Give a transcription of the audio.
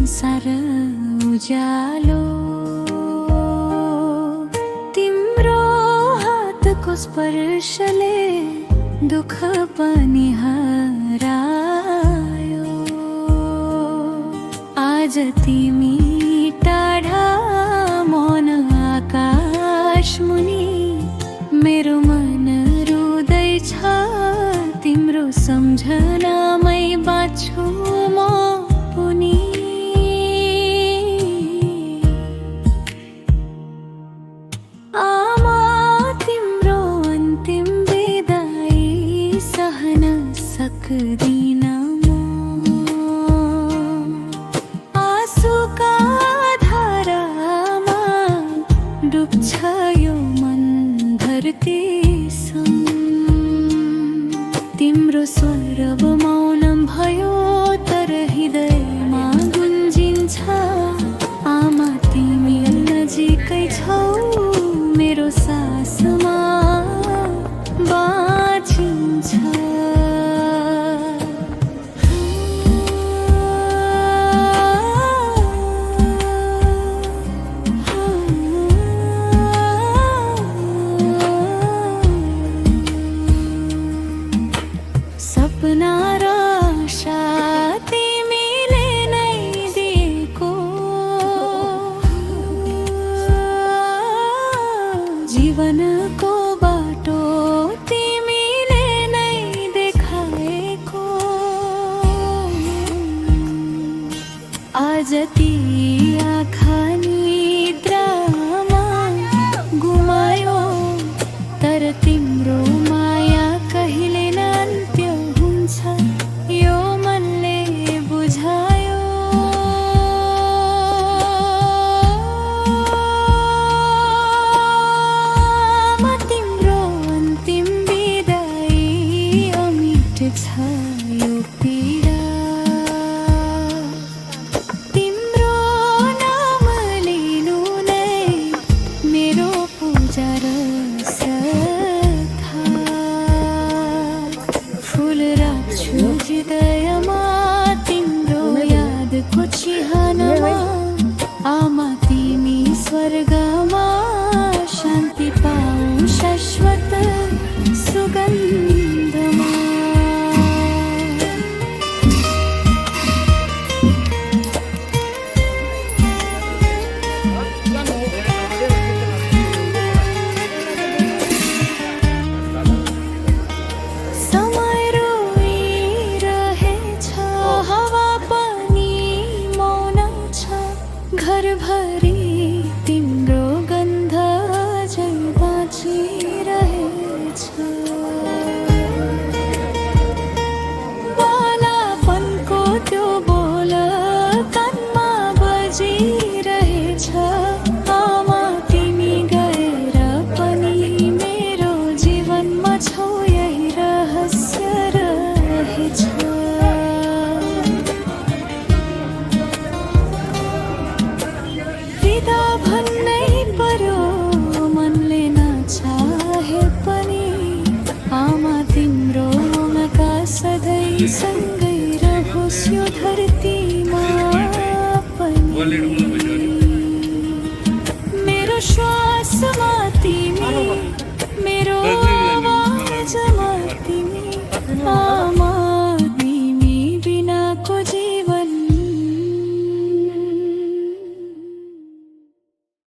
संसार उज्यालो तिम्रो हातको स्पर्शले दुःख पनि हरायो। आज तिमी टाढा मन आकाश मुनि मेरो मन रुँदैछ तिम्रो सम्झनामै बाँच्छु म पुनि। आमा तिम्रो अन्तिम बिदाई सहन सक्दिन म। आँसुका धारामा डुब्छ यो मन धरती सँग। तिम्रो स्वर मौन भयो तर हृदयमा गुन्जिन्छ। आमा तिमी नजिकै छौ मेरो सासमा बाँचिन्छ। सपना र आशा तिमीले नै दिएको। जीवनको बाटो तिमीले नै देखाएको। आज ती आँखा निद्रामा गुमायो तर तिम्रो माया कहिले अन्त्य हुन्छ यो मनले बुझायो। आमा तिम्रो अन्तिम बिदाई अमिट छ यो पीडा। तिम्रो नाम लिनु नै मेरो पूजा र श्रद्धा। फुल राख्छु हृदयमा तिम्रो यादको चिहानमा। आमा तिमी स्वर्गमा शान्ति पाऊ शाश्वत सुगन्धमा। समय रोइरहेछ हावा पनि मौन छ। घरभरि तिम्रो गन्ध झै बाँचिरहेछ। बालापनको त्यो बोल कानमा बजिरहेछ। आमा तिमी गएर पनि मेरो जीवनमा छौ यही रहस्य रहेछ। विदा भन्नै पर्यो मनले नचाहे पनि। आमा तिम्रो मुखका सधैँ